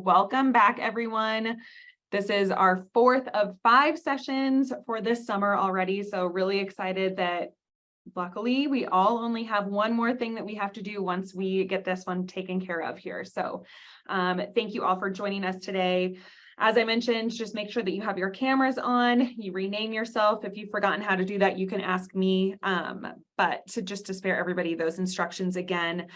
welcome back, everyone. This is our 4th of 5 sessions for this summer already. So really excited that luckily we all only have one more thing that we have to do once we get this one taken care of here. So thank you all for joining us today. As I mentioned, just make sure that you have your cameras on, you rename yourself. If you've forgotten how to do that, you can ask me, but just to spare everybody those instructions again,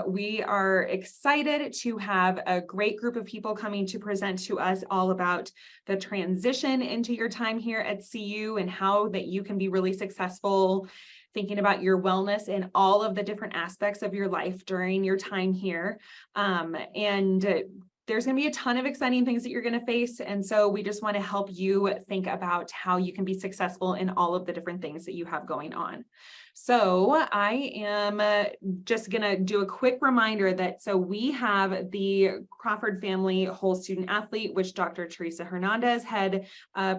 we are excited to have a great group of people coming to present to us all about the transition into your time here at CU and how that you can be really successful thinking about your wellness in all of the different aspects of your life during your time here. There's going to be a ton of exciting things that you're going to face. And so we just want to help you think about how you can be successful in all of the different things that you have going on. So I am just going to do a quick reminder that so we have the Crawford Family Whole Student Athlete, which Dr. Teresa Hernandez had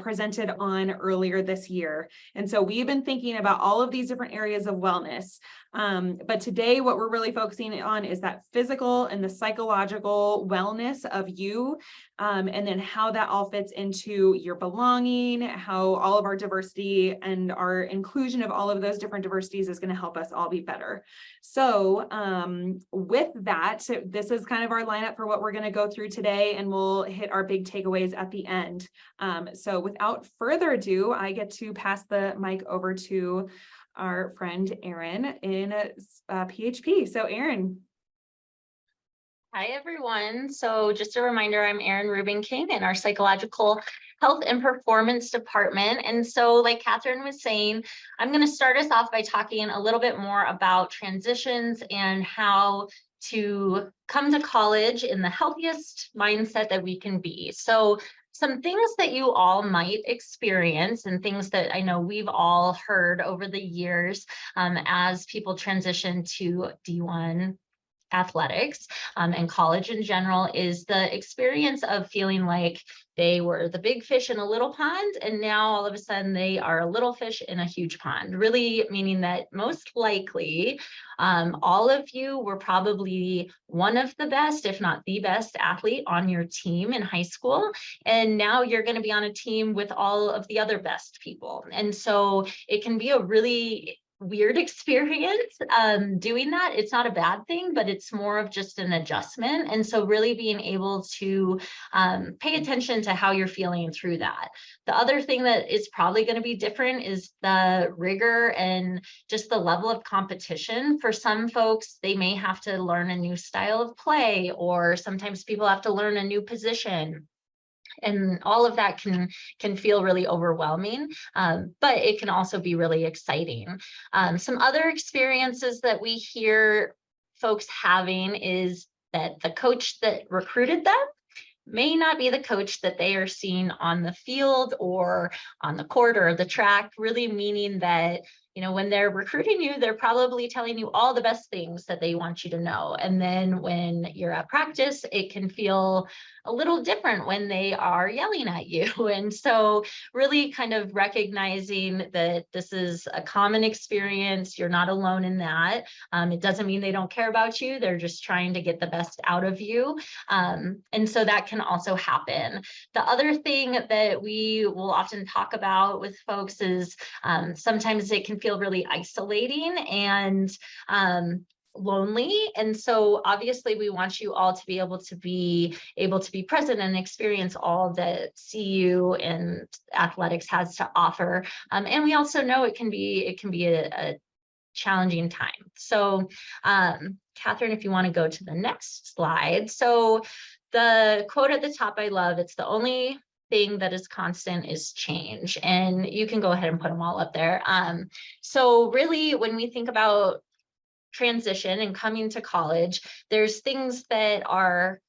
presented on earlier this year. And so we've been thinking about all of these different areas of wellness. But today what we're really focusing on is that physical and the psychological wellness of you, and then how that all fits into your belonging, how all of our diversity and our inclusion of all of those different diversities is going to help us all be better. So with that, this is kind of our lineup for what we're going to go through today, and we'll hit our big takeaways at the end. So without further ado, I get to pass the mic over to our friend Erin in PHP. So Erin. Hi, everyone. So just a reminder, I'm Erin Rubin King in our Psychological Health and Performance Department. And so like Catherine was saying, I'm going to start us off by talking a little bit more about transitions and how to come to college in the healthiest mindset that we can be. So some things that you all might experience and things that I know we've all heard over the years as people transition to D1 athletics and college in general is the experience of feeling like they were the big fish in a little pond and now all of a sudden they are a little fish in a huge pond, really meaning that most likely all of you were probably one of the best, if not the best athlete on your team in high school. And now you're going to be on a team with all of the other best people. And so it can be a really weird experience doing that. It's not a bad thing, but it's more of just an adjustment. And so really being able to pay attention to how you're feeling through that. The other thing that is probably going to be different is the rigor and just the level of competition. For some folks, they may have to learn a new style of play, or sometimes people have to learn a new position. And all of that can feel really overwhelming, but it can also be really exciting. Some other experiences that we hear folks having is that the coach that recruited them may not be the coach that they are seeing on the field or on the court or the track, really meaning that when they're recruiting you, they're probably telling you all the best things that they want you to know. And then when you're at practice, it can feel a little different when they are yelling at you. And so really kind of recognizing that this is a common experience. You're not alone in that. It doesn't mean they don't care about you. They're just trying to get the best out of you. And so that can also happen. The other thing that we will often talk about with folks is sometimes it can feel really isolating and lonely. And so obviously we want you all to be able to be present and experience all that CU and athletics has to offer. And we also know it can be a challenging time. So Catherine, if you want to go to the next slide. So the quote at the top I love, it's the only thing that is constant is change. And you can go ahead and put them all up there. So really, when we think about transition and coming to college, there's things that are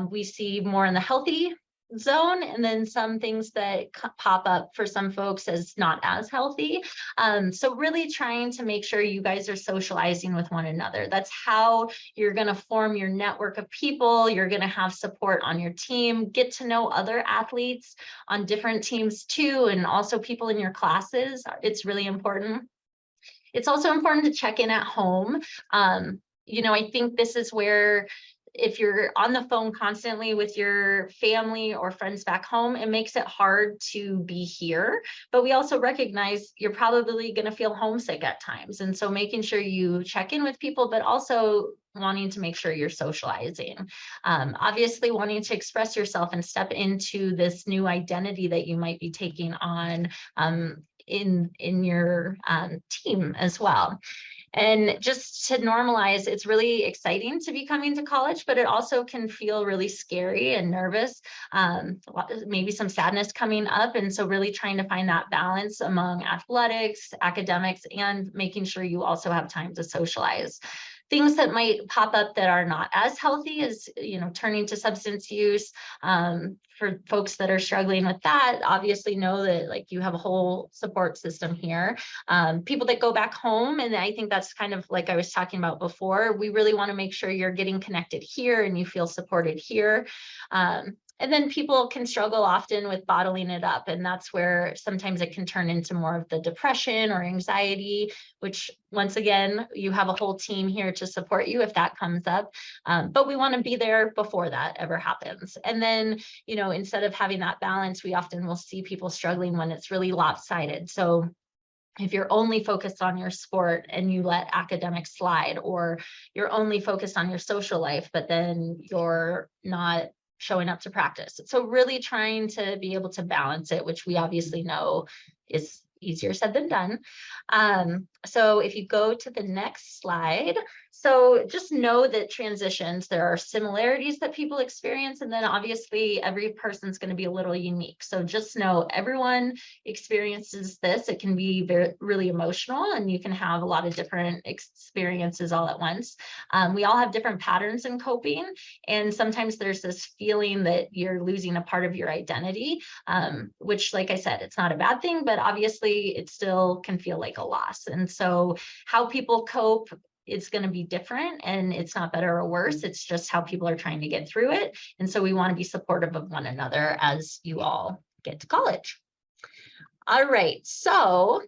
we see more in the healthy zone, and then some things that pop up for some folks as not as healthy. So really trying to make sure you guys are socializing with one another. That's how you're going to form your network of people. You're going to have support on your team, get to know other athletes on different teams too, and also people in your classes. It's really important. It's also important to check in at home. I think this is where if you're on the phone constantly with your family or friends back home, it makes it hard to be here. But we also recognize you're probably going to feel homesick at times. And so making sure you check in with people, but also wanting to make sure you're socializing. Obviously wanting to express yourself and step into this new identity that you might be taking on in your team as well. And just to normalize, it's really exciting to be coming to college, but it also can feel really scary and nervous, maybe some sadness coming up. And so really trying to find that balance among athletics, academics, and making sure you also have time to socialize. Things that might pop up that are not as healthy is, turning to substance use. For folks that are struggling with that, obviously know that like you have a whole support system here. People that go back home, and I think that's kind of like I was talking about before, we really want to make sure you're getting connected here and you feel supported here. And then people can struggle often with bottling it up. And that's where sometimes it can turn into more of the depression or anxiety, which once again, you have a whole team here to support you if that comes up. But we want to be there before that ever happens. And then, instead of having that balance, we often will see people struggling when it's really lopsided. So if you're only focused on your sport and you let academics slide, or you're only focused on your social life, but then you're not showing up to practice. So really trying to be able to balance it, which we obviously know is easier said than done. So if you go to the next slide, so just know that transitions, there are similarities that people experience, and then obviously every person's going to be a little unique. So just know everyone experiences this. It can be really emotional, and you can have a lot of different experiences all at once. We all have different patterns in coping, and sometimes there's this feeling that you're losing a part of your identity, which, like I said, it's not a bad thing, but obviously it still can feel like a loss. And so how people cope, it's going to be different, and it's not better or worse. It's just how people are trying to get through it. And so we want to be supportive of one another as you all get to college. All right. So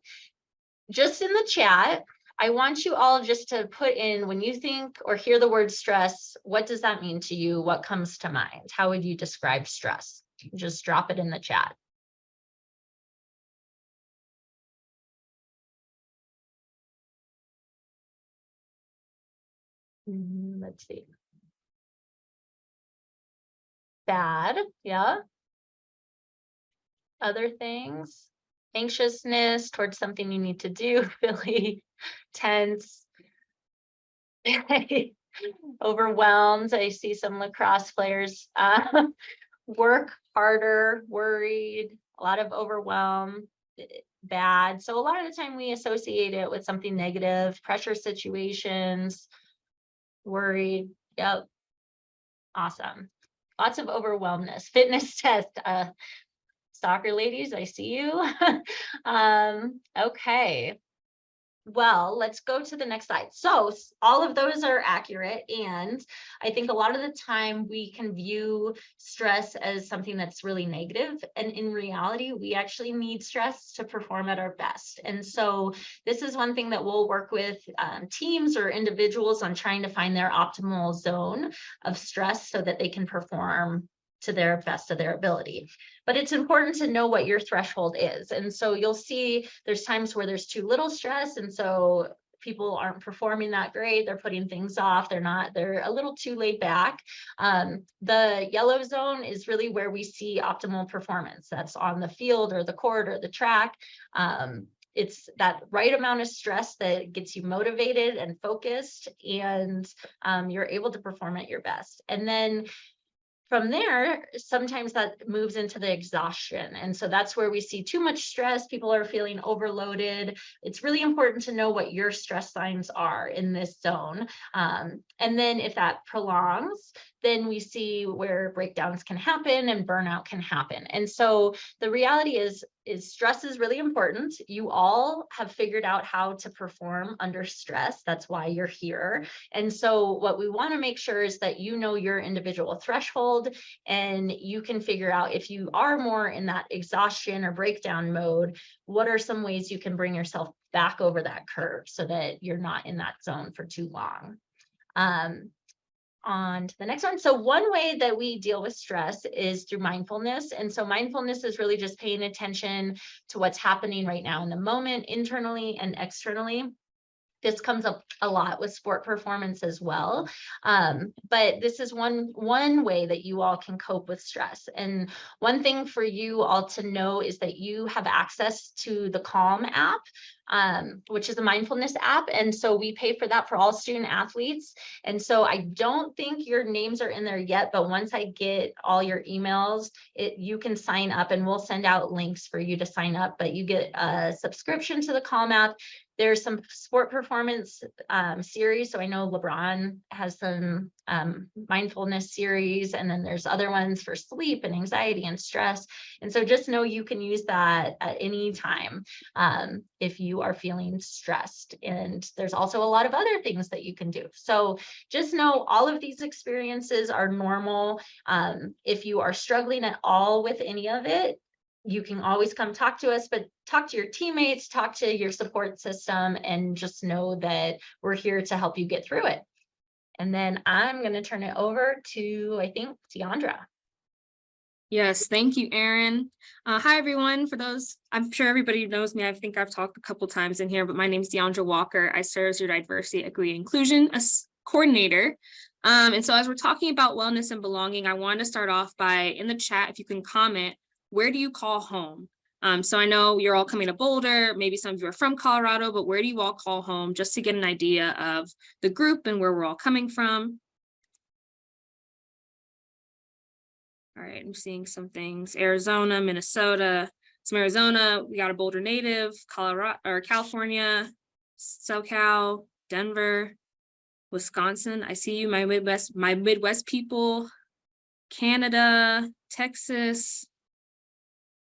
just in the chat, I want you all just to put in, when you think or hear the word stress, what does that mean to you? What comes to mind? How would you describe stress? Just drop it in the chat. Let's see. Bad, yeah. Other things, anxiousness towards something you need to do, really tense, overwhelmed. I see some lacrosse players, work harder, worried, a lot of overwhelm, bad. So a lot of the time we associate it with something negative, pressure situations, worried. Yep. Awesome. Lots of overwhelmness. Fitness test. Soccer ladies, I see you. Okay. Well, let's go to the next slide. So all of those are accurate. And I think a lot of the time we can view stress as something that's really negative. And in reality, we actually need stress to perform at our best. And so this is one thing that we'll work with teams or individuals on trying to find their optimal zone of stress so that they can perform to their best of their ability. But it's important to know what your threshold is. And so you'll see there's times where there's too little stress. And so people aren't performing that great. They're putting things off. They're a little too laid back. The yellow zone is really where we see optimal performance. That's on the field or the court or the track. It's that right amount of stress that gets you motivated and focused, and you're able to perform at your best. And then from there, sometimes that moves into the exhaustion. And so that's where we see too much stress. People are feeling overloaded. It's really important to know what your stress signs are in this zone. And then if that prolongs, then we see where breakdowns can happen and burnout can happen. And so the reality is stress is really important. You all have figured out how to perform under stress. That's why you're here. And so what we want to make sure is that you know your individual threshold, and you can figure out if you are more in that exhaustion or breakdown mode, what are some ways you can bring yourself back over that curve so that you're not in that zone for too long. on to the next one. So one way that we deal with stress is through mindfulness. And so mindfulness is really just paying attention to what's happening right now in the moment, internally and externally. This comes up a lot with sport performance as well. But this is one way that you all can cope with stress. And one thing for you all to know is that you have access to the Calm app, which is a mindfulness app. And so we pay for that for all student athletes. And so I don't think your names are in there yet, but once I get all your emails, you can sign up and we'll send out links for you to sign up, but you get a subscription to the Calm app. There's some sport performance series. So I know LeBron has some mindfulness series, and then there's other ones for sleep and anxiety and stress. And so just know you can use that at any time if you are feeling stressed. And there's also a lot of other things that you can do. So just know all of these experiences are normal. If you are struggling at all with any of it, you can always come talk to us, but talk to your teammates, talk to your support system, and just know that we're here to help you get through it. And then I'm going to turn it over to, I think, Deandra. Yes, thank you, Erin. Hi, everyone. For those, I'm sure everybody knows me. I think I've talked a couple times in here, but my name is Deandra Walker. I serve as your diversity, equity, and inclusion coordinator. And so as we're talking about wellness and belonging, I wanted to start off by, in the chat, if you can comment, where do you call home? So I know you're all coming to Boulder, maybe some of you are from Colorado, but where do you all call home, just to get an idea of the group and where we're all coming from? All right, I'm seeing some things. Arizona, Minnesota, some Arizona, we got a Boulder native, Colorado or California, SoCal, Denver, Wisconsin. I see you, my Midwest people, Canada, Texas,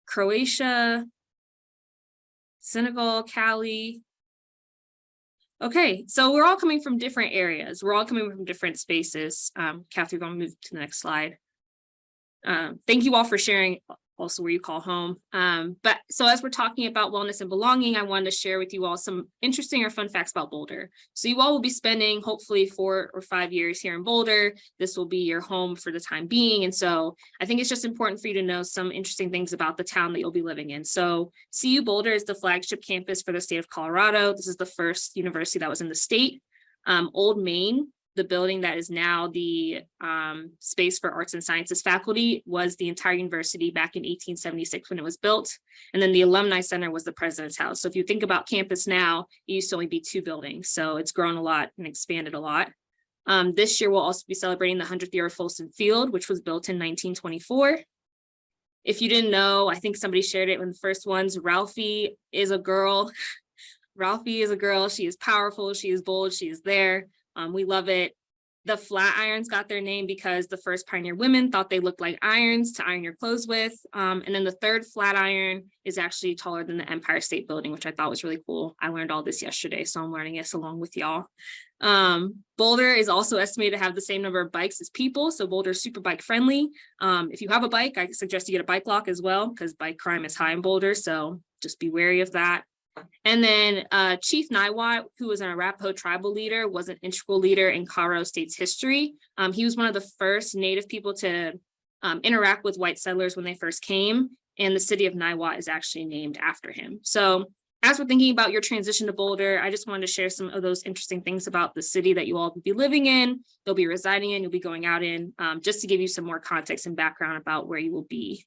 Croatia, Senegal, Cali. Okay, so we're all coming from different areas. We're all coming from different spaces. Kathy, we're going to move to the next slide. Thank you all for sharing also where you call home. But so as we're talking about wellness and belonging, I wanted to share with you all some interesting or fun facts about Boulder. So you all will be spending hopefully 4 or 5 years here in Boulder. This will be your home for the time being. And so I think it's just important for you to know some interesting things about the town that you'll be living in. So CU Boulder is the flagship campus for the state of Colorado. This is the first university that was in the state. Old Main, the building that is now the space for arts and sciences faculty, was the entire university back in 1876 when it was built. And then the Alumni Center was the president's house. So if you think about campus now, it used to only be 2 buildings. So it's grown a lot and expanded a lot. This year, we'll also be celebrating the 100th year of Folsom Field, which was built in 1924. If you didn't know, I think somebody shared it in the first ones, Ralphie is a girl. Ralphie is a girl. She is powerful. She is bold. She is there. We love it. The Flatirons got their name because the first pioneer women thought they looked like irons to iron your clothes with. And then the third Flatiron is actually taller than the Empire State Building, which I thought was really cool. I learned all this yesterday, so I'm learning this along with y'all. Boulder is also estimated to have the same number of bikes as people, so Boulder is super bike friendly. If you have a bike, I suggest you get a bike lock as well, because bike crime is high in Boulder, so just be wary of that. And then Chief Niwot, who was an Arapaho tribal leader, was an integral leader in Colorado State's history. He was one of the first Native people to interact with white settlers when they first came, and the city of Niwot is actually named after him. So as we're thinking about your transition to Boulder, I just wanted to share some of those interesting things about the city that you all will be living in, you'll be residing in, you'll be going out in, just to give you some more context and background about where you will be.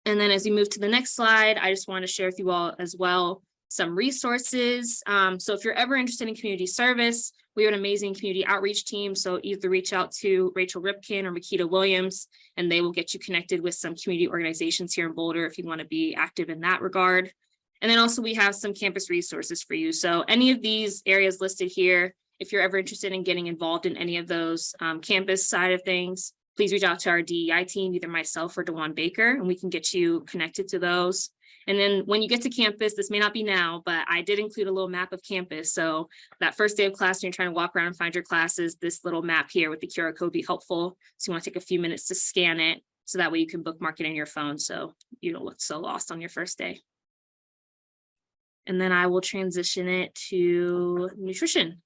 And then as we move to the next slide, I just want to share with you all as well some resources. So if you're ever interested in community service, we have an amazing community outreach team. So either reach out to Rachel Ripkin or Makita Williams, and they will get you connected with some community organizations here in Boulder if you want to be active in that regard. And then also we have some campus resources for you. So any of these areas listed here, if you're ever interested in getting involved in any of those campus side of things, please reach out to our DEI team, either myself or DeJuan Baker, and we can get you connected to those. And then when you get to campus, this may not be now, but I did include a little map of campus. So that first day of class, when you're trying to walk around and find your classes, this little map here with the QR code be helpful. So you want to take a few minutes to scan it, so that way you can bookmark it in your phone so you don't look so lost on your first day. And then I will transition it to nutrition.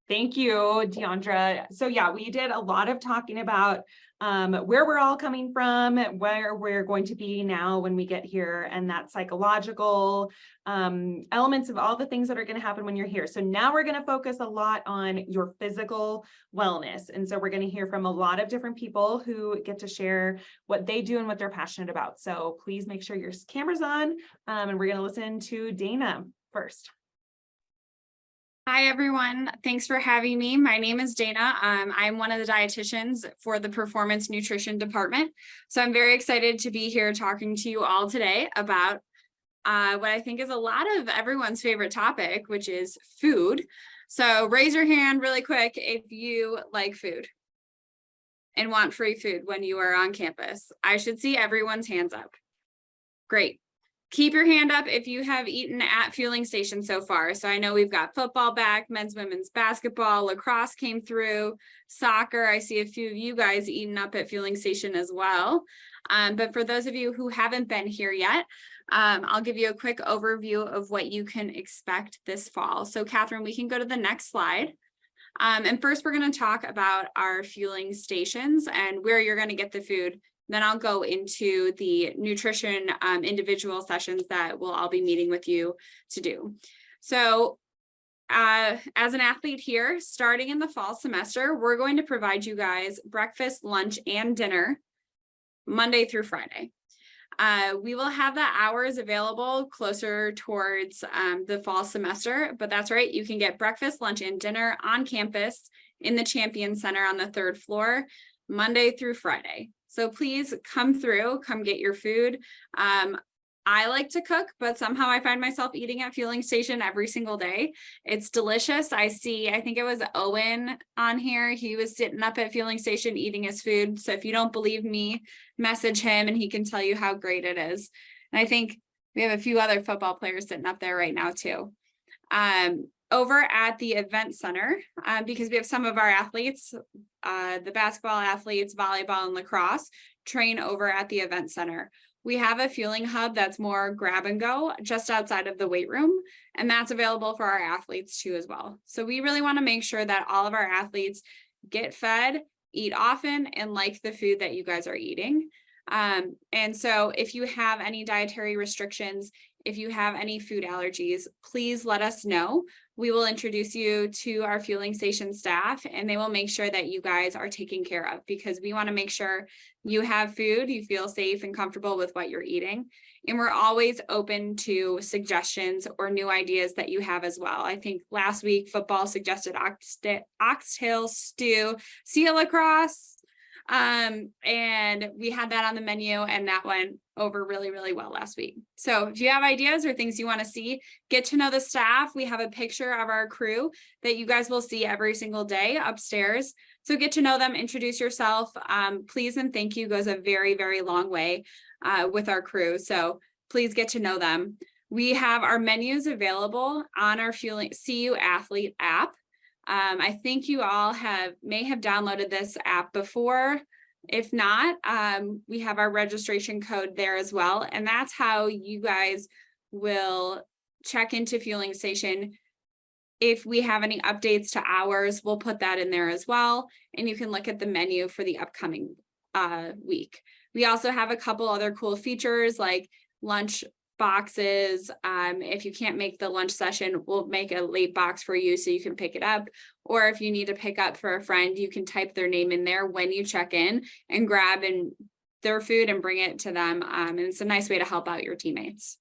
Thank you, Deandra. So yeah, we did a lot of talking about where we're all coming from, where we're going to be now when we get here, and that psychological elements of all the things that are going to happen when you're here. So now we're going to focus a lot on your physical wellness. And so we're going to hear from a lot of different people who get to share what they do and what they're passionate about. So please make sure your camera's on, and we're going to listen to Dana first. Hi, everyone. Thanks for having me. My name is Dana. I'm one of the dietitians for the Performance Nutrition Department. So I'm very excited to be here talking to you all today about what I think is a lot of everyone's favorite topic, which is food. So raise your hand really quick if you like food and want free food when you are on campus. I should see everyone's hands up. Great. Keep your hand up if you have eaten at fueling station so far. So I know we've got football back, men's, women's basketball, lacrosse came through, soccer. I see a few of you guys eating up at fueling station as well. But for those of you who haven't been here yet, I'll give you a quick overview of what you can expect this fall. So Catherine, we can go to the next slide. And first, we're going to talk about our fueling stations and where you're going to get the food. Then I'll go into the nutrition individual sessions that we'll all be meeting with you to do. So as an athlete here, starting in the fall semester, we're going to provide you guys breakfast, lunch, and dinner Monday through Friday. We will have the hours available closer towards the fall semester, but that's right. You can get breakfast, lunch, and dinner on campus in the Champion Center on the 3rd floor, Monday through Friday. So please come through, come get your food. I like to cook, but somehow I find myself eating at fueling station every single day. It's delicious. I think it was Owen on here. He was sitting up at fueling station eating his food. So if you don't believe me, message him and he can tell you how great it is. And I think we have a few other football players sitting up there right now too. Over at the event center, because we have some of our athletes, the basketball athletes, volleyball and lacrosse train over at the event center. We have a fueling hub that's more grab and go just outside of the weight room, and that's available for our athletes too as well. So we really want to make sure that all of our athletes get fed, eat often, and like the food that you guys are eating. And so if you have any dietary restrictions, if you have any food allergies, please let us know. We will introduce you to our fueling station staff and they will make sure that you guys are taken care of, because we want to make sure you have food, you feel safe and comfortable with what you're eating. And we're always open to suggestions or new ideas that you have as well. I think last week football suggested oxtail stew, sea lacrosse. And we had that on the menu and that went over really, really well last week. So if you have ideas or things you want to see, get to know the staff. We have a picture of our crew that you guys will see every single day upstairs. So get to know them, introduce yourself. Please and thank you goes a very, very long way with our crew. So please get to know them. We have our menus available on our Fueling CU Athlete app. I think you all may have downloaded this app before. If not, we have our registration code there as well. And that's how you guys will check into fueling station. If we have any updates to hours, we'll put that in there as well. And you can look at the menu for the upcoming week. We also have a couple other cool features like lunch boxes. If you can't make the lunch session, we'll make a late box for you so you can pick it up. Or if you need to pick up for a friend, you can type their name in there when you check in and grab their food and bring it to them. And it's a nice way to help out your teammates.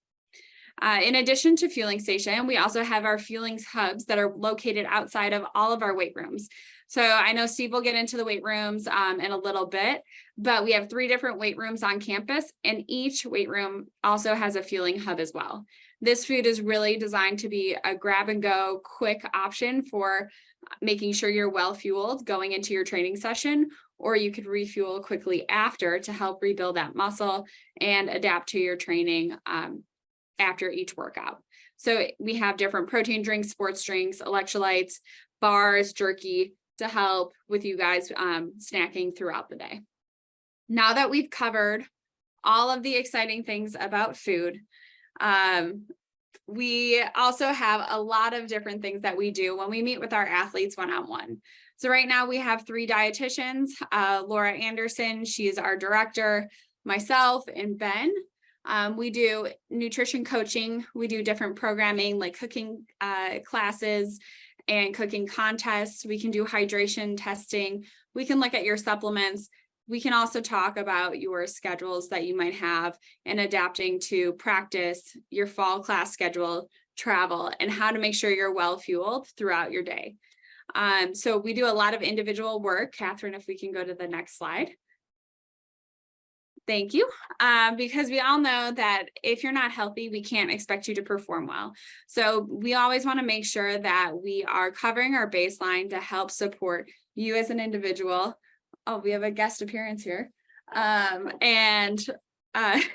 In addition to fueling station, we also have our fueling hubs that are located outside of all of our weight rooms. So I know Steve will get into the weight rooms in a little bit, but we have 3 different weight rooms on campus and each weight room also has a fueling hub as well. This food is really designed to be a grab and go quick option for making sure you're well fueled going into your training session, or you could refuel quickly after to help rebuild that muscle and adapt to your training after each workout. So we have different protein drinks, sports drinks, electrolytes, bars, jerky to help with you guys snacking throughout the day. Now that we've covered all of the exciting things about food, we also have a lot of different things that we do when we meet with our athletes one-on-one. So right now we have 3 dietitians, Laura Anderson, she's our director, myself, and Ben. We do nutrition coaching. We do different programming like cooking classes and cooking contests. We can do hydration testing. We can look at your supplements. We can also talk about your schedules that you might have and adapting to practice, your fall class schedule, travel, and how to make sure you're well fueled throughout your day. So we do a lot of individual work. Catherine, if we can go to the next slide. Thank you. Because we all know that if you're not healthy, we can't expect you to perform well. So we always want to make sure that we are covering our baseline to help support you as an individual. Oh, we have a guest appearance here.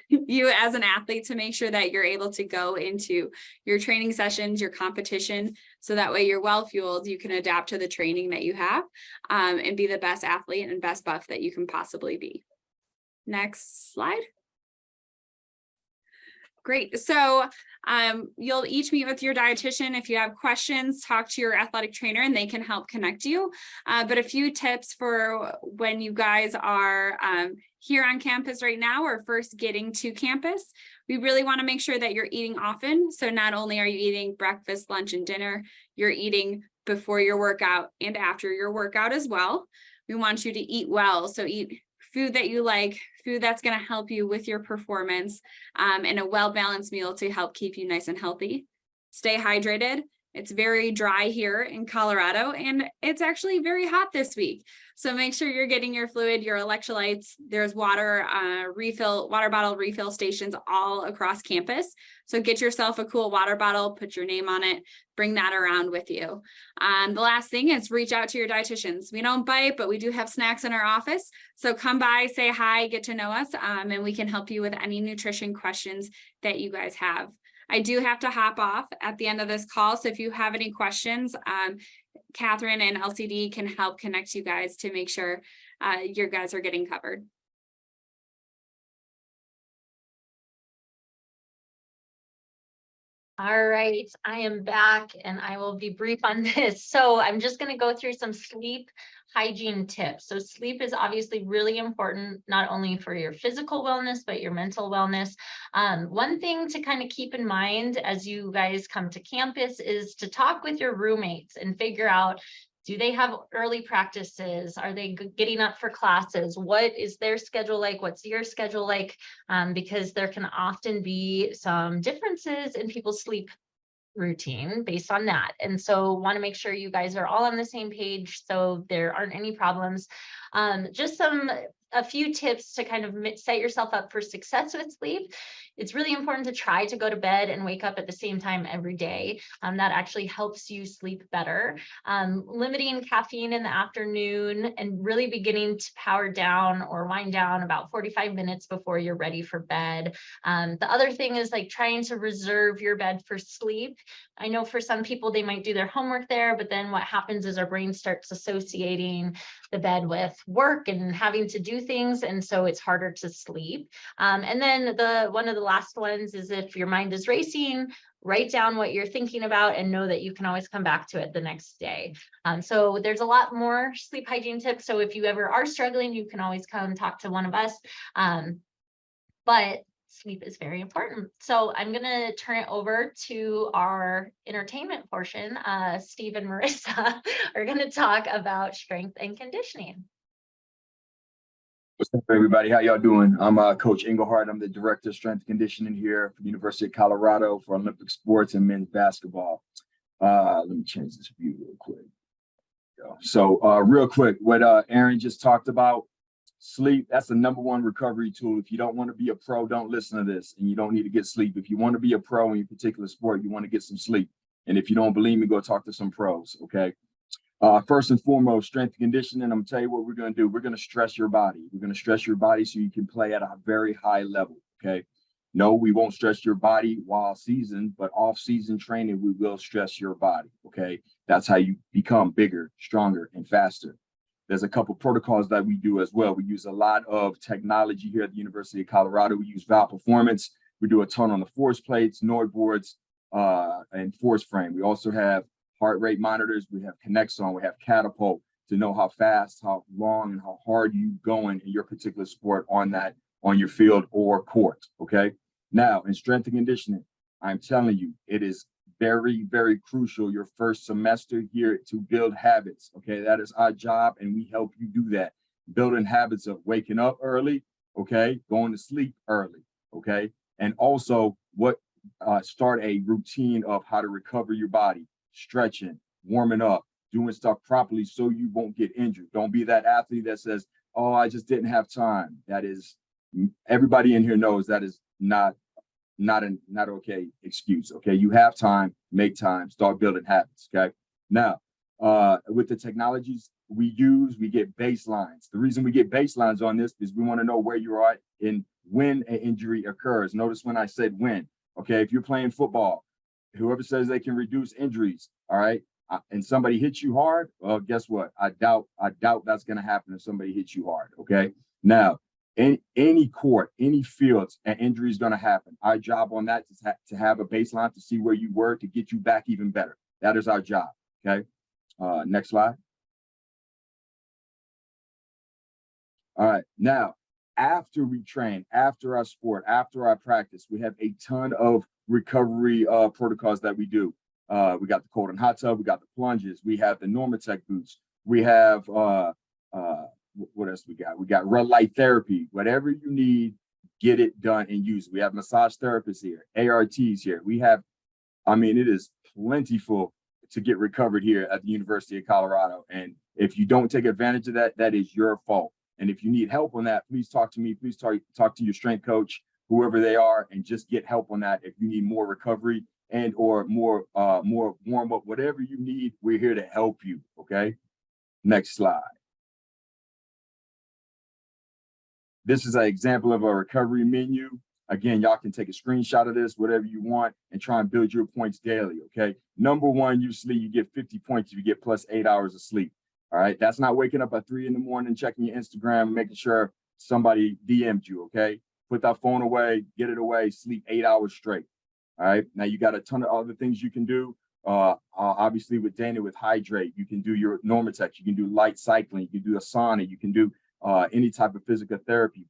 You as an athlete to make sure that you're able to go into your training sessions, your competition, so that way you're well fueled, you can adapt to the training that you have and be the best athlete and best buff that you can possibly be. Next slide. Great. So you'll each meet with your dietitian. If you have questions, talk to your athletic trainer and they can help connect you. But a few tips for when you guys are here on campus right now or first getting to campus. We really want to make sure that you're eating often. So not only are you eating breakfast, lunch, and dinner, you're eating before your workout and after your workout as well. We want you to eat well. So eat food that you like, food that's going to help you with your performance, and a well-balanced meal to help keep you nice and healthy. Stay hydrated. It's very dry here in Colorado, and it's actually very hot this week. So make sure you're getting your fluid, your electrolytes. There's water bottle refill stations all across campus. So get yourself a cool water bottle, put your name on it, bring that around with you. The last thing is reach out to your dietitians. We don't bite, but we do have snacks in our office. So come by, say hi, get to know us, and we can help you with any nutrition questions that you guys have. I do have to hop off at the end of this call. So if you have any questions, Catherine and LCD can help connect you guys to make sure your guys are getting covered. All right, I am back and I will be brief on this. So I'm just going to go through some sleep hygiene tips. So sleep is obviously really important, not only for your physical wellness, but your mental wellness. One thing to kind of keep in mind as you guys come to campus is to talk with your roommates and figure out, do they have early practices? Are they getting up for classes? What is their schedule like? What's your schedule like? Because there can often be some differences in people's sleep routine based on that. And so want to make sure you guys are all on the same page so there aren't any problems. Just a few tips to kind of set yourself up for success with sleep. It's really important to try to go to bed and wake up at the same time every day. That actually helps you sleep better. Limiting caffeine in the afternoon and really beginning to power down or wind down about 45 minutes before you're ready for bed. The other thing is like trying to reserve your bed for sleep. I know for some people, they might do their homework there, but then what happens is our brain starts associating the bed with work and having to do things. And so it's harder to sleep. And then one of the last ones is if your mind is racing, write down what you're thinking about and know that you can always come back to it the next day. So there's a lot more sleep hygiene tips. So if you ever are struggling, you can always come talk to one of us. But sleep is very important. So I'm going to turn it over to our entertainment portion. Steve and Marissa are going to talk about strength and conditioning. What's up, everybody? How y'all doing? I'm Coach Engelhardt. I'm the Director of Strength and Conditioning here for the University of Colorado for Olympic sports and men's basketball. Let me change this view real quick. So real quick, what Aaron just talked about, sleep, that's the #1 recovery tool. If you don't want to be a pro, don't listen to this, and you don't need to get sleep. If you want to be a pro in your particular sport, you want to get some sleep. And if you don't believe me, go talk to some pros, okay? First and foremost, strength and conditioning, I'm gonna tell you what we're gonna do. We're gonna stress your body. We're gonna stress your body so you can play at a very high level, okay? No, we won't stress your body while season, but off-season training, we will stress your body, okay? That's how you become bigger, stronger, and faster. There's a couple protocols that we do as well. We use a lot of technology here at the University of Colorado. We use Valve Performance. We do a ton on the force plates, Nord boards, and force frame. We also have heart rate monitors. We have Connexon. We have Catapult to know how fast, how long, and how hard you going in your particular sport on your field or court. Okay. Now, in strength and conditioning, I'm telling you, it is very, very crucial your first semester here to build habits. Okay, that is our job, and we help you do that. Building habits of waking up early, okay, going to sleep early, okay, and also start a routine of how to recover your body, stretching, warming up, doing stuff properly so you won't get injured. Don't be that athlete that says, "Oh, I just didn't have time." That is, everybody in here knows that is not okay excuse. Okay, you have time, make time, start building habits. Okay, now with the technologies we use, we get baselines. The reason we get baselines on this is we want to know where you are in when an injury occurs. Notice when I said when. Okay, if you're playing football, whoever says they can reduce injuries, all right, and somebody hits you hard, well, guess what? I doubt that's going to happen if somebody hits you hard. Okay, now in any court, any fields, an injury is going to happen. Our job on that is to have a baseline to see where you were to get you back even better. That is our job. Okay, next slide. All right, now after we train, after our sport, after our practice, we have a ton of recovery protocols that we do. We got the cold and hot tub, we got the plunges, we have the Normatec boots, we have what else we got? We got red light therapy. Whatever you need, get it done and use it. We have massage therapists here, ARTs here. We have, I mean, it is plentiful to get recovered here at the University of Colorado. And if you don't take advantage of that, that is your fault. And if you need help on that, please talk to me. Please talk to your strength coach, whoever they are, and just get help on that. If you need more recovery and or more warm up, whatever you need, we're here to help you. Okay. Next slide. This is an example of a recovery menu. Again, y'all can take a screenshot of this, whatever you want, and try and build your points daily. Okay. Number one, you sleep, you get 50 points if you get plus 8 hours of sleep. All right, that's not waking up at 3 a.m, checking your Instagram, making sure somebody DM'd you, okay? Put that phone away, get it away, sleep 8 hours straight. All right, now you got a ton of other things you can do. Obviously with Dana, with Hydrate, you can do your Normatec, you can do light cycling, you can do a sauna, you can do any type of physical therapy,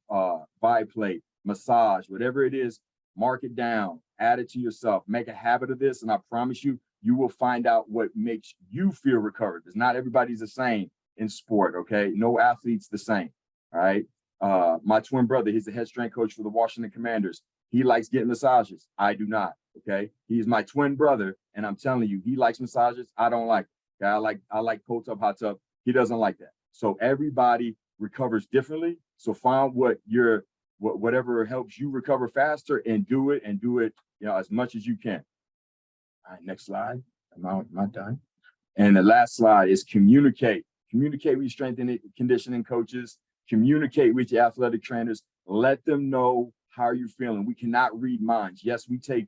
biplate, massage, whatever it is, mark it down, add it to yourself, make a habit of this, and I promise you, you will find out what makes you feel recovered. Because not everybody's the same in sport, okay? No athlete's the same, all right? My twin brother, he's the head strength coach for the Washington Commanders. He likes getting massages. I do not, okay? He's my twin brother, and I'm telling you, he likes massages. I don't like it. Okay? I like cold tub, hot tub. He doesn't like that. So everybody recovers differently. So find whatever helps you recover faster and do it, as much as you can. All right, next slide. Am I done? And the last slide is communicate. Communicate with your strength and conditioning coaches. Communicate with your athletic trainers. Let them know how you're feeling. We cannot read minds. Yes, we take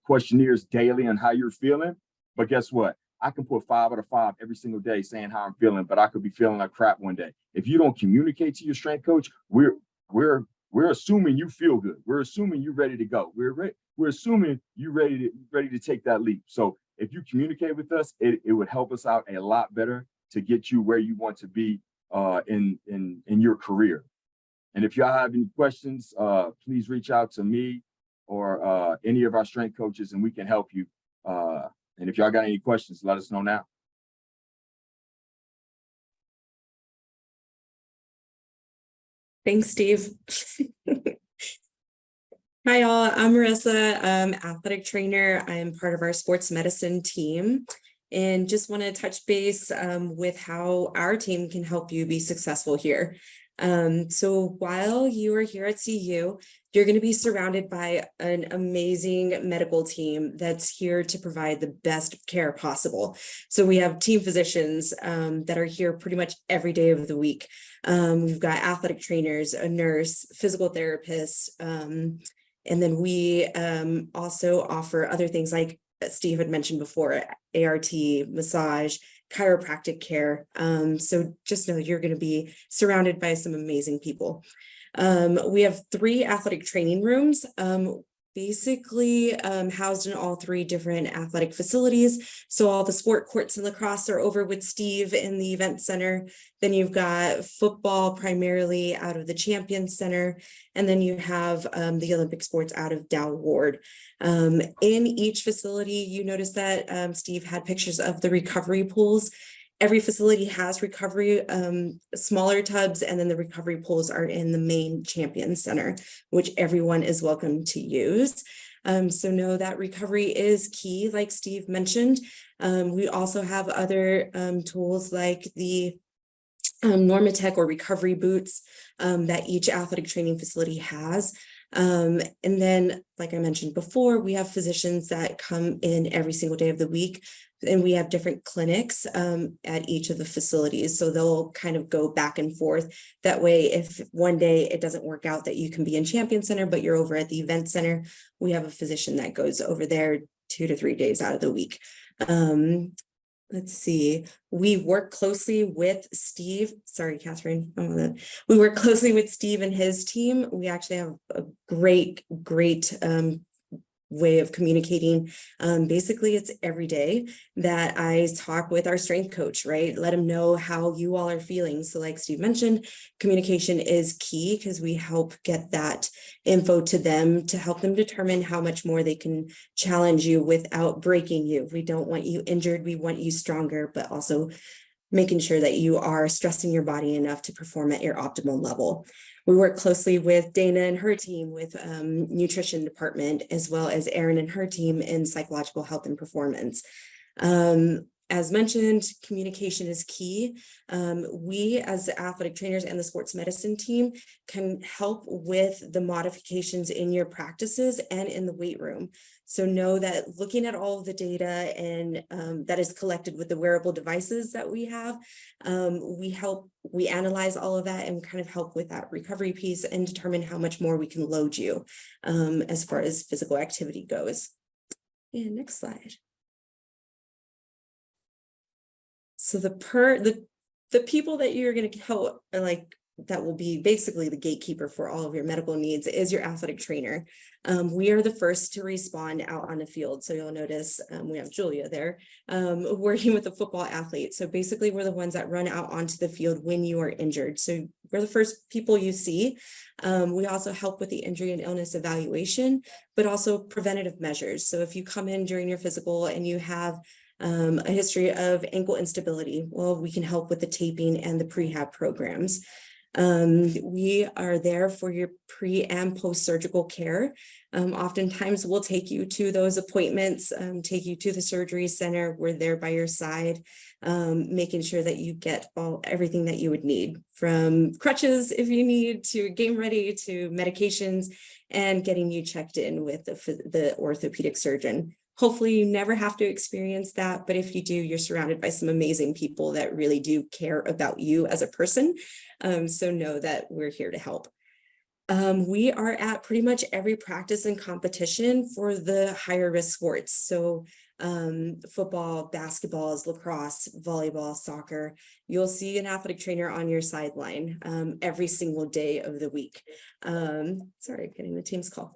questionnaires daily on how you're feeling. But guess what? I can put 5 out of 5 every single day saying how I'm feeling, but I could be feeling like crap one day. If you don't communicate to your strength coach, we're assuming you feel good. We're assuming you're ready to go. We're assuming you're ready to take that leap. So if you communicate with us, it would help us out a lot better to get you where you want to be in your career. And if y'all have any questions, please reach out to me or any of our strength coaches, and we can help you. And if y'all got any questions, let us know now. Thanks, Steve. Hi, all. I'm Marissa, athletic trainer. I'm part of our sports medicine team and just want to touch base with how our team can help you be successful here. So while you are here at CU, you're going to be surrounded by an amazing medical team that's here to provide the best care possible. So we have team physicians that are here pretty much every day of the week. We've got athletic trainers, a nurse, physical therapists, and then we also offer other things like Steve had mentioned before, ART, massage, chiropractic care. So just know you're going to be surrounded by some amazing people. We have 3 athletic training rooms. basically housed in all 3 different athletic facilities. So all the sport courts and lacrosse are over with Steve in the event center. Then you've got football primarily out of the Champions Center. And then you have the Olympic sports out of Dow Ward. In each facility, you notice that Steve had pictures of the recovery pools. Every facility has recovery, smaller tubs, and then the recovery pools are in the main Champions Center, which everyone is welcome to use. So know that recovery is key, like Steve mentioned. We also have other tools like the Normatec or recovery boots that each athletic training facility has. And then, like I mentioned before, we have physicians that come in every single day of the week, and we have different clinics at each of the facilities. So they'll kind of go back and forth. That way, if one day it doesn't work out that you can be in Champion Center, but you're over at the event center, we have a physician that goes over there 2 to 3 days out of the week. Let's see, we work closely with Steve. Sorry, Catherine. We work closely with Steve and his team. We actually have a great way of communicating. Basically, it's every day that I talk with our strength coach, right? Let him know how you all are feeling. So like Steve mentioned, communication is key because we help get that info to them to help them determine how much more they can challenge you without breaking you. We don't want you injured. We want you stronger, but also making sure that you are stressing your body enough to perform at your optimal level. We work closely with Dana and her team with nutrition department, as well as Erin and her team in psychological health and performance. As mentioned, communication is key. We as the athletic trainers and the sports medicine team can help with the modifications in your practices and in the weight room. So know that looking at all of the data and that is collected with the wearable devices that we have, we analyze all of that and kind of help with that recovery piece and determine how much more we can load you as far as physical activity goes. And next slide. So the people that you're going to help, like that will be basically the gatekeeper for all of your medical needs, is your athletic trainer. We are the first to respond out on the field. So you'll notice we have Julia there working with the football athlete. So basically we're the ones that run out onto the field when you are injured. So we're the first people you see. We also help with the injury and illness evaluation, but also preventative measures. So if you come in during your physical and you have a history of ankle instability, well, we can help with the taping and the prehab programs. We are there for your pre and post-surgical care. Oftentimes we'll take you to those appointments, take you to the surgery center. We're there by your side, making sure that you get everything that you would need, from crutches if you need, to game ready, to medications, and getting you checked in with the orthopedic surgeon. Hopefully you never have to experience that, but if you do, you're surrounded by some amazing people that really do care about you as a person. So know that we're here to help. We are at pretty much every practice and competition for the higher risk sports. So football, basketball, lacrosse, volleyball, soccer. You'll see an athletic trainer on your sideline every single day of the week. Sorry, getting the team's call.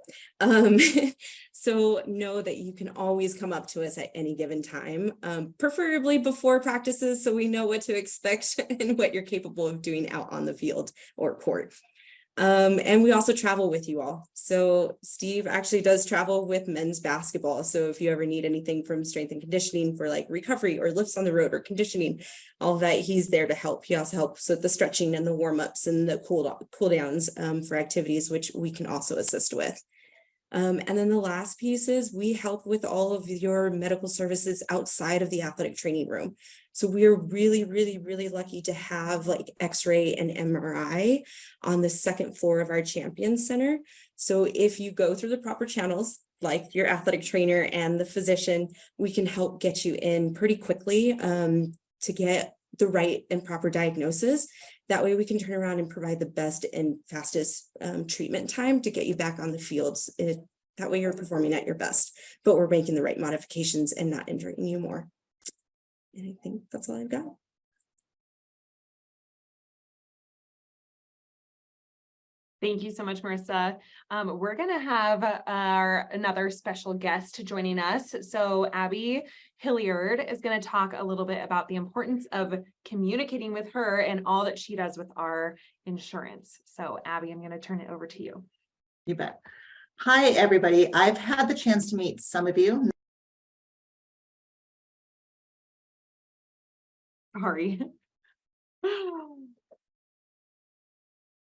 So know that you can always come up to us at any given time, preferably before practices, so we know what to expect and what you're capable of doing out on the field or court. And we also travel with you all. So Steve actually does travel with men's basketball. So if you ever need anything from strength and conditioning for like recovery or lifts on the road or conditioning, all of that, he's there to help. He also helps with the stretching and the warm-ups and the cool downs for activities, which we can also assist with. And then the last piece is we help with all of your medical services outside of the athletic training room. So we're really, really, really lucky to have like X-ray and MRI on the second floor of our Champions Center. So if you go through the proper channels, like your athletic trainer and the physician, we can help get you in pretty quickly to get the right and proper diagnosis. That way we can turn around and provide the best and fastest treatment time to get you back on the fields. That way you're performing at your best, but we're making the right modifications and not injuring you more. And I think that's all I've got. Thank you so much, Marissa. We're gonna have another special guest joining us. So Abby Hilliard is gonna talk a little bit about the importance of communicating with her and all that she does with our insurance. So Abby, I'm gonna turn it over to you. You bet. Hi, everybody. I've had the chance to meet some of you. Sorry.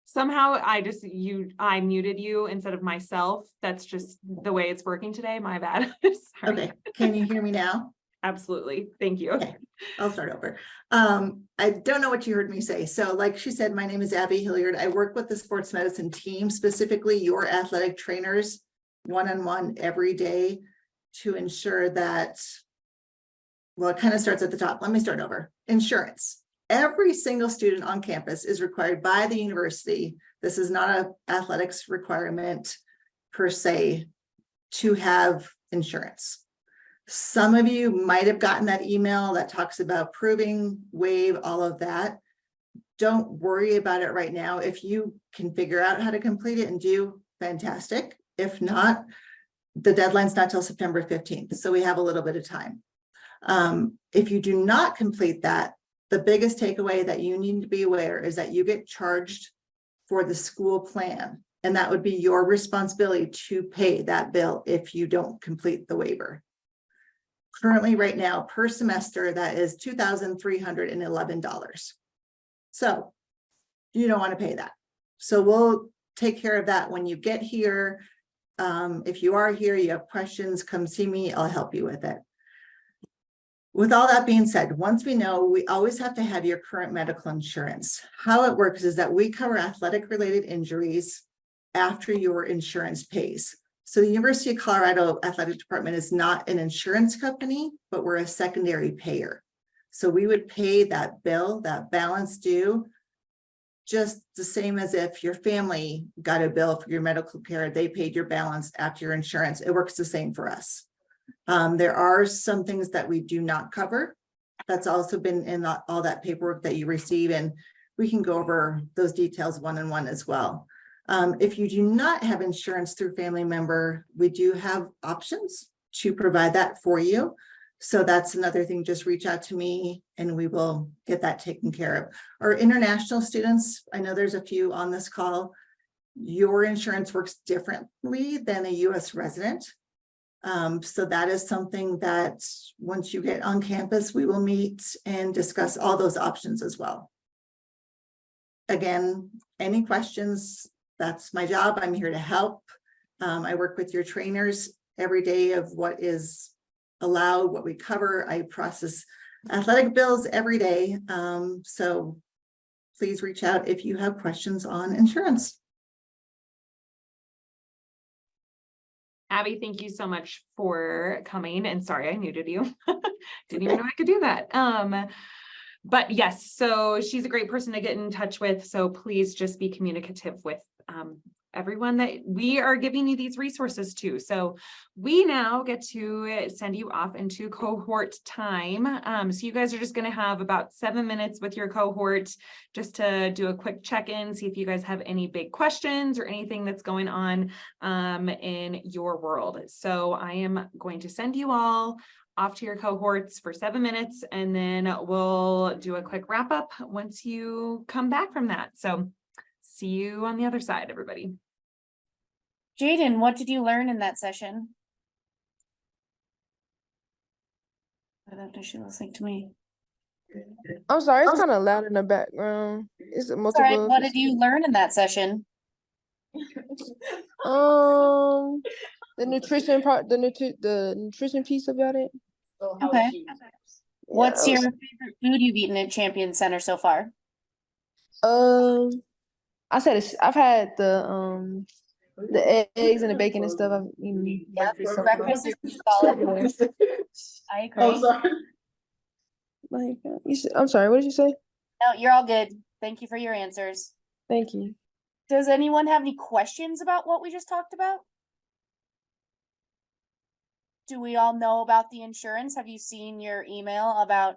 Somehow I muted you instead of myself. That's just the way it's working today. My bad. Sorry. Okay, can you hear me now? Absolutely. Thank you. Okay, I'll start over. I don't know what you heard me say. So like she said, my name is Abby Hilliard. I work with the sports medicine team, specifically your athletic trainers, one-on-one every day to ensure that, well, it kind of starts at the top. Let me start over. Insurance. Every single student on campus is required by the university. This is not an athletics requirement per se to have insurance. Some of you might have gotten that email that talks about proving, waive, all of that. Don't worry about it right now. If you can figure out how to complete it and do, fantastic. If not, the deadline's not till September 15th. So we have a little bit of time. If you do not complete that, the biggest takeaway that you need to be aware is that you get charged for the school plan, and that would be your responsibility to pay that bill if you don't complete the waiver. Currently, right now, per semester, that is $2,311. So you don't want to pay that. So we'll take care of that when you get here. If you are here, you have questions, come see me, I'll help you with it. With all that being said, once we know, we always have to have your current medical insurance. How it works is that we cover athletic related injuries after your insurance pays. So the University of Colorado Athletic Department is not an insurance company, but we're a secondary payer. So we would pay that bill, that balance due, just the same as if your family got a bill for your medical care, they paid your balance after your insurance. It works the same for us. There are some things that we do not cover. That's also been in all that paperwork that you receive, and we can go over those details one-on-one as well. If you do not have insurance through family member, we do have options to provide that for you. So that's another thing, just reach out to me and we will get that taken care of. Our international students, I know there's a few on this call, your insurance works differently than a US resident. So that is something that once you get on campus, we will meet and discuss all those options as well. Again, any questions, that's my job. I'm here to help. I work with your trainers every day of what is allowed, what we cover. I process athletic bills every day. So please reach out if you have questions on insurance. Abby, thank you so much for coming, and sorry I muted you. Didn't even know I could do that. But yes, so she's a great person to get in touch with. So please just be communicative with everyone that we are giving you these resources to. So we now get to send you off into cohort time. So you guys are just going to have about 7 minutes with your cohort just to do a quick check-in, see if you guys have any big questions or anything that's going on in your world. So I am going to send you all off to your cohorts for 7 minutes, and then we'll do a quick wrap up once you come back from that. So see you on the other side, everybody. Jaden, what did you learn in that session? I don't know, she looks like to me. I'm sorry, it's kind of loud in the background. Is it Sorry, multiple? what did you learn in that session? The nutrition part, the nutrition piece about it. Okay. What's Yeah, your favorite food you've eaten at Champion Center so far? I said I've had the eggs and the bacon and stuff. I've eaten breakfast so far. Breakfast is solid. I agree. Like I'm sorry. What did you say? No, you're all good. Thank you for your answers. Thank you. Does anyone have any questions about what we just talked about? Do we all know about the insurance? Have you seen your email about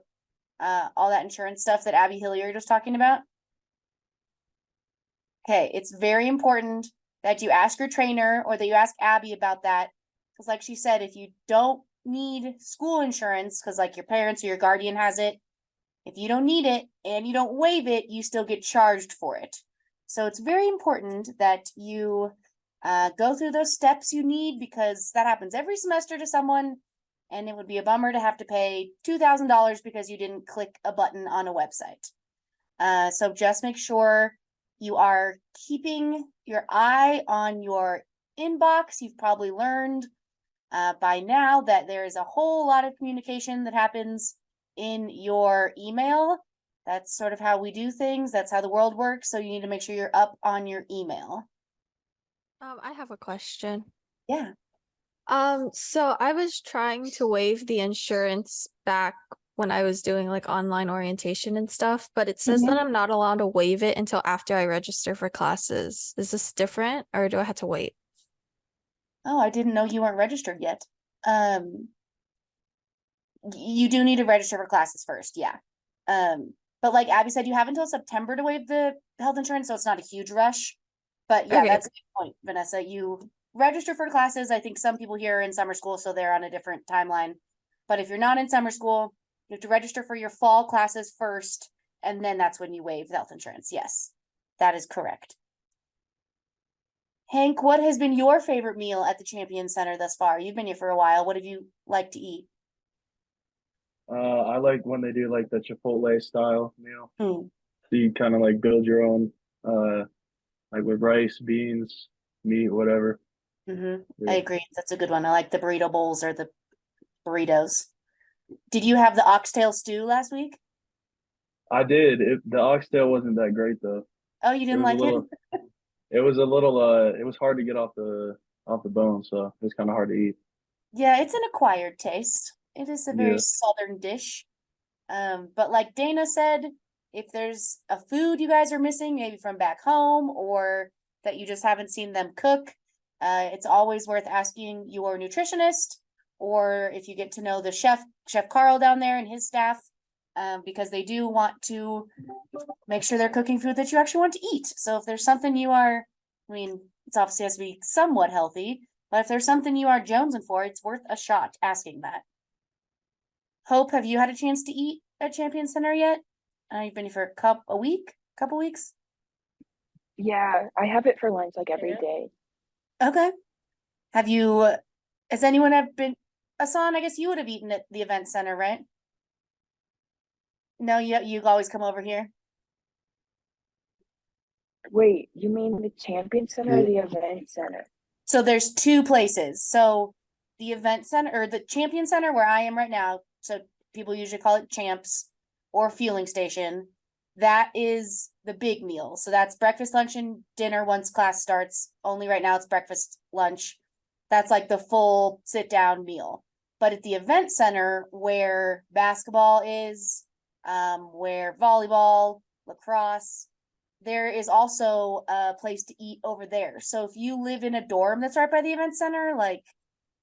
all that insurance stuff that Abby Hilliard was talking about? Okay, it's very important that you ask your trainer or that you ask Abby about that. Because like she said, if you don't need school insurance, because like your parents or your guardian has it, if you don't need it and you don't waive it, you still get charged for it. So it's very important that you go through those steps you need, because that happens every semester to someone. And it would be a bummer to have to pay $2,000 because you didn't click a button on a website. So just make sure you are keeping your eye on your inbox. You've probably learned by now that there is a whole lot of communication that happens in your email. That's sort of how we do things. That's how the world works. So you need to make sure you're up on your email. I have a question. Yeah. So I was trying to waive the insurance back when I was doing like online orientation and stuff, but it says that I'm not allowed to waive it until after I register for classes. Is this different or do I have to wait? Oh, I didn't know you weren't registered yet. You do need to register for classes first, yeah. But like Abby said, you have until September to waive the health insurance, so it's not a huge rush. But yeah, Okay. that's a good point, Vanessa. You register for classes. I think some people here are in summer school, so they're on a different timeline. But if you're not in summer school, you have to register for your fall classes first, and then that's when you waive the health insurance. Yes, that is correct. Hank, what has been your favorite meal at the Champion Center thus far? You've been here for a while. What have you liked to eat? I like when they do like the Chipotle style meal. Hmm. So you kind of like build your own, like with rice, beans, meat, whatever. Mm-hmm. I agree. That's a good one. I like the burrito bowls or the burritos. Did you have the oxtail stew last week? I did. The oxtail wasn't that great though. Oh, you It didn't was a like it? little. It was a little. It was hard to get off the bone, so it was kind of hard to eat. Yeah, it's an acquired taste. It is a very Yeah. southern dish. But like Dana said, if there's a food you guys are missing, maybe from back home or that you just haven't seen them cook, it's always worth asking your nutritionist, or if you get to know the Chef Carl down there and his staff, because they do want to make sure they're cooking food that you actually want to eat. So if there's something you are, I mean, it's obviously has to be somewhat healthy, but if there's something you are jonesing for, it's worth a shot asking that. Hope, have you had a chance to eat at Champion Center yet? You've been here for couple weeks? Yeah, I have it for lunch like every day. Okay. Has anyone have been, Asan, I guess you would have eaten at the event center, right? No, you always come over here. Wait, you mean the Champion Center or the Event Center? So there's two places. So the event center or the Champion Center where I am right now, so people usually call it Champs or Fueling Station. That is the big meal. So that's breakfast, lunch, and dinner once class starts. Only right now it's breakfast, lunch. That's like the full sit down meal. But at the event center where basketball is, where volleyball, lacrosse, there is also a place to eat over there. So if you live in a dorm that's right by the event center, like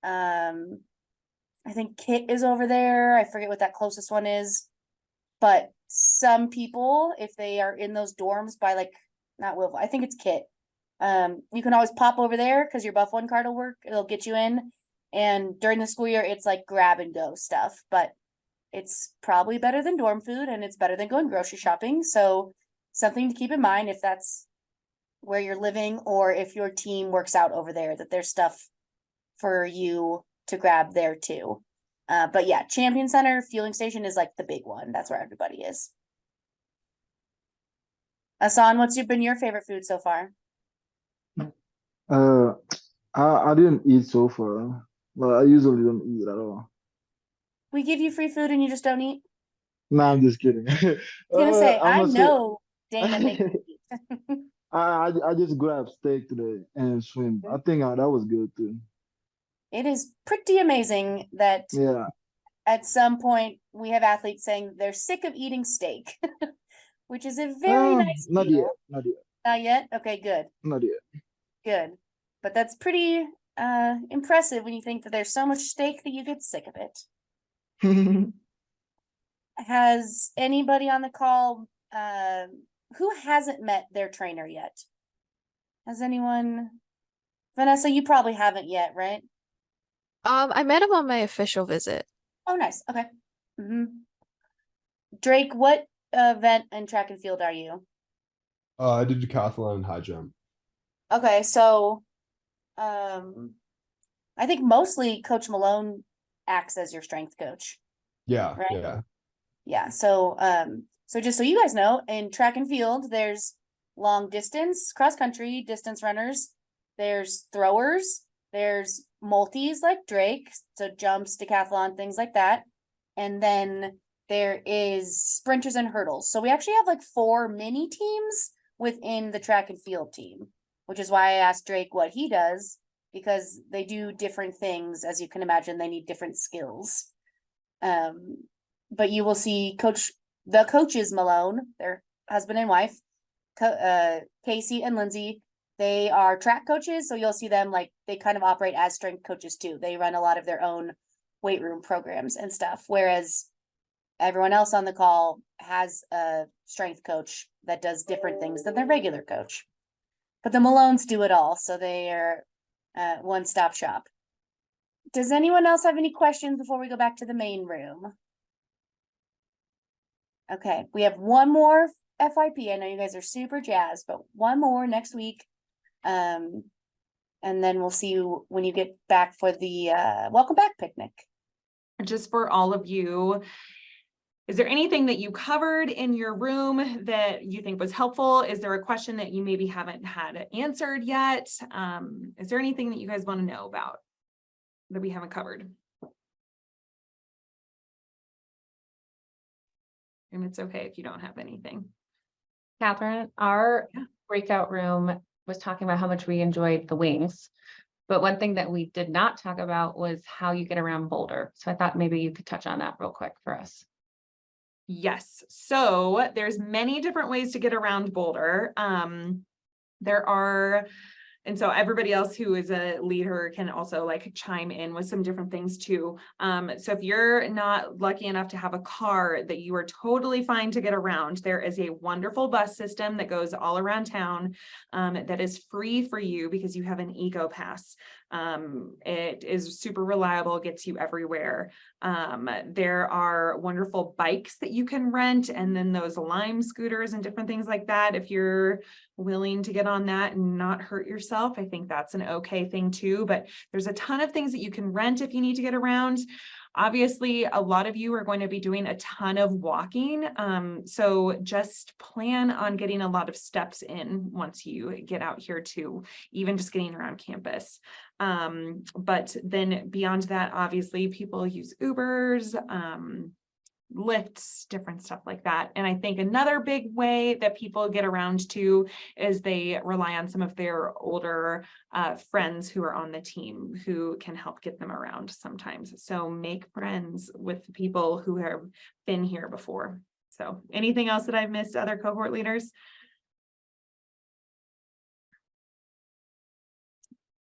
I think Kit is over there. I forget what that closest one is. But some people, if they are in those dorms by like, not Will, I think it's Kit. You can always pop over there because your Buff One card will work. It'll get you in. And during the school year, it's like grab and go stuff. But it's probably better than dorm food and it's better than going grocery shopping. So something to keep in mind if that's where you're living or if your team works out over there, that there's stuff for you to grab there too. But yeah, Champion Center, Fueling Station is like the big one. That's where everybody is. Asan, what's been your favorite food so far? I didn't eat so far, but I usually don't eat at all. We give you free food and you just don't eat? No, I'm just kidding. I was gonna say, I'm I gonna say know Dana makes you eat. I just grabbed steak today and shrimp. I think that was good too. It is pretty amazing that Yeah. at some point we have athletes saying they're sick of eating steak, which is a very nice Not meal. yet. Not yet. Not yet? Okay, good. Not yet. Good. But that's pretty impressive when you think that there's so much steak that you get sick of it. Has anybody on the call who hasn't met their trainer yet? Has anyone? Vanessa, you probably haven't yet, right? I met him on my official visit. Oh, nice. Okay. Drake, what event in track and field are you? I did decathlon and high jump. Okay, so I think mostly Coach Malone acts as your strength coach. Yeah, right? yeah. Yeah, so just so you guys know, in track and field, there's long distance, cross country, distance runners, there's throwers, there's multis like Drake, so jumps, decathlon, things like that. And then there is sprinters and hurdles. So we actually have like 4 mini teams within the track and field team, which is why I asked Drake what he does, because they do different things. As you can imagine, they need different skills. But you will see the coaches Malone, their husband and wife, Casey and Lindsay. They are track coaches, so you'll see them like they kind of operate as strength coaches too. They run a lot of their own weight room programs and stuff, whereas everyone else on the call has a strength coach that does different things than their regular coach. But the Malones do it all, so they are one-stop shop. Does anyone else have any questions before we go back to the main room? Okay, we have one more FYP. I know you guys are super jazzed, but one more next week. And then we'll see you when you get back for the welcome back picnic. Just for all of you, is there anything that you covered in your room that you think was helpful? Is there a question that you maybe haven't had answered yet? Is there anything that you guys want to know about that we haven't covered? And it's okay if you don't have anything. Catherine, our breakout room was talking about how much we enjoyed the wings. But one thing that we did not talk about was how you get around Boulder. So I thought maybe you could touch on that real quick for us. Yes, so there's many different ways to get around Boulder. There are, and so everybody else who is a leader can also like chime in with some different things too. So if you're not lucky enough to have a car that you are totally fine to get around, there is a wonderful bus system that goes all around town that is free for you because you have an eco pass. It is super reliable, gets you everywhere. There are wonderful bikes that you can rent, and then those Lime scooters and different things like that. If you're willing to get on that and not hurt yourself, I think that's an okay thing too. But there's a ton of things that you can rent if you need to get around. Obviously, a lot of you are going to be doing a ton of walking. So just plan on getting a lot of steps in once you get out here too, even just getting around campus. But then beyond that, obviously people use Ubers, Lyfts, different stuff like that. And I think another big way that people get around to is they rely on some of their older friends who are on the team who can help get them around sometimes. So make friends with people who have been here before. So anything else that I've missed, other cohort leaders?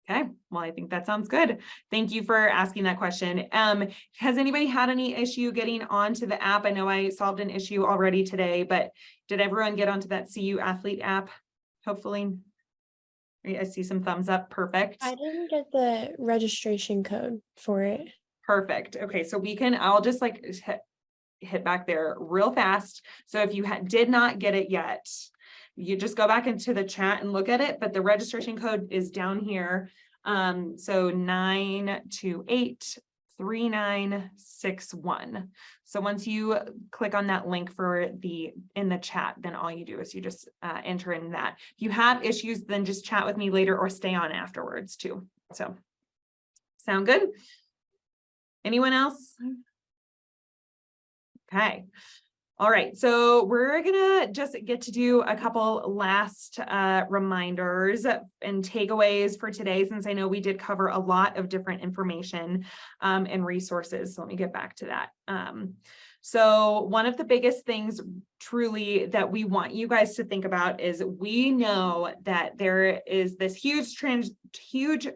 Okay, well, I think that sounds good. Thank you for asking that question. Has anybody had any issue getting onto the app? I know I solved an issue already today, but did everyone get onto that CU Athlete app? Hopefully. I see some thumbs up. Perfect. I didn't get the registration code for it. Perfect. Okay, so I'll just like hit back there real fast. So if you did not get it yet, you just go back into the chat and look at it, but the registration code is down here. So 9283961. So once you click on that link in the chat, then all you do is you just enter in that. If you have issues, then just chat with me later or stay on afterwards too. So sound good? Anyone else? Okay. All right, so we're gonna just get to do a couple last reminders and takeaways for today, since I know we did cover a lot of different information and resources. So let me get back to that. So one of the biggest things truly that we want you guys to think about is we know that there is this huge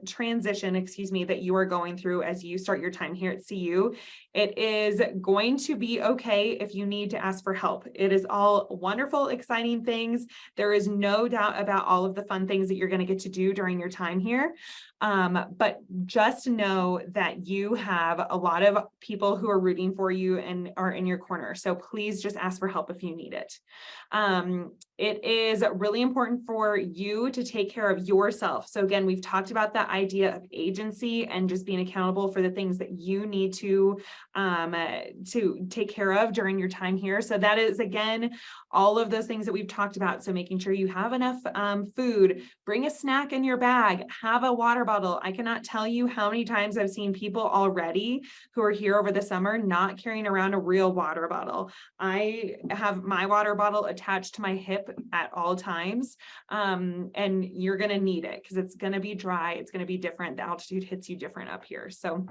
transition, excuse me, that you are going through as you start your time here at CU. It is going to be okay if you need to ask for help. It is all wonderful, exciting things. There is no doubt about all of the fun things that you're going to get to do during your time here. But just know that you have a lot of people who are rooting for you and are in your corner. So please just ask for help if you need it. It is really important for you to take care of yourself. So again, we've talked about that idea of agency and just being accountable for the things that you need to take care of during your time here. So that is, again, all of those things that we've talked about. So making sure you have enough food, bring a snack in your bag, have a water bottle. I cannot tell you how many times I've seen people already who are here over the summer not carrying around a real water bottle. I have my water bottle attached to my hip at all times. And you're going to need it because it's going to be dry. It's going to be different. The altitude hits you different up here. So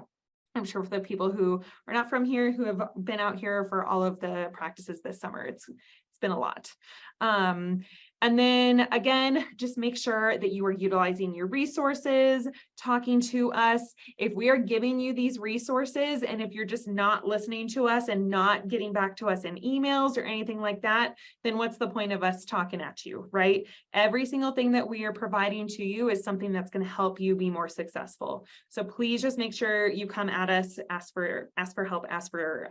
I'm sure for the people who are not from here, who have been out here for all of the practices this summer, it's been a lot. And then again, just make sure that you are utilizing your resources, talking to us. If we are giving you these resources, and if you're just not listening to us and not getting back to us in emails or anything like that, then what's the point of us talking at you, right? Every single thing that we are providing to you is something that's going to help you be more successful. So please just make sure you come at us, ask for help, ask for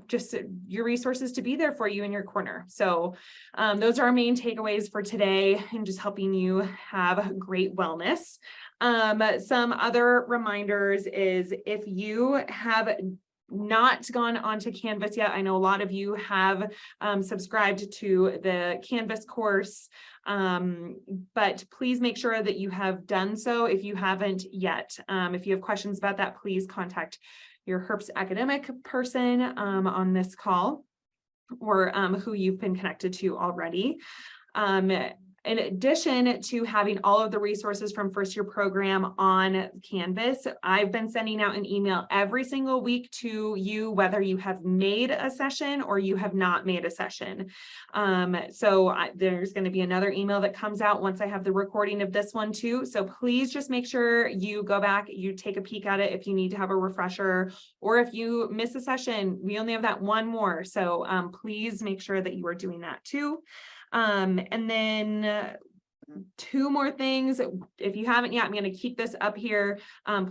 just your resources to be there for you in your corner. So those are our main takeaways for today and just helping you have great wellness. Some other reminders is if you have not gone onto Canvas yet, I know a lot of you have subscribed to the Canvas course, but please make sure that you have done so if you haven't yet. If you have questions about that, please contact your HERPS academic person on this call, or who you've been connected to already. In addition to having all of the resources from first year program on Canvas, I've been sending out an email every single week to you, whether you have made a session or you have not made a session. There's going to be another email that comes out once I have the recording of this one too. So please just make sure you go back, you take a peek at it if you need to have a refresher, or if you miss a session, we only have that one more. So please make sure that you are doing that too. And then two more things. If you haven't yet, I'm going to keep this up here.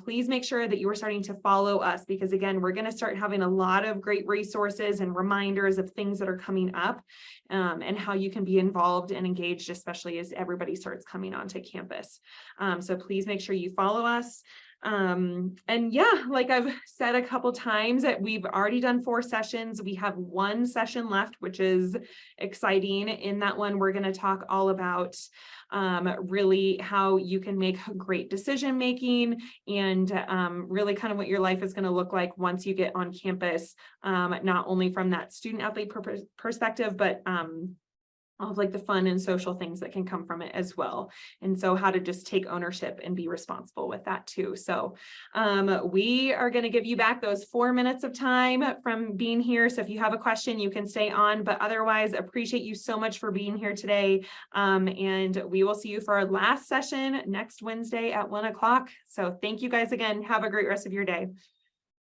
Please make sure that you are starting to follow us, because again, we're going to start having a lot of great resources and reminders of things that are coming up, and how you can be involved and engaged, especially as everybody starts coming onto campus. So please make sure you follow us. And yeah, like I've said a couple times, that we've already done 4 sessions. We have 1 session left, which is exciting. In that one, we're going to talk all about really how you can make great decision making, and really kind of what your life is going to look like once you get on campus, not only from that student athlete perspective, but all of like the fun and social things that can come from it as well. And so how to just take ownership and be responsible with that too. So we are going to give you back those 4 minutes of time from being here. So if you have a question, you can stay on, but otherwise appreciate you so much for being here today. And we will see you for our last session next Wednesday at 1 o'clock. So thank you guys again. Have a great rest of your day.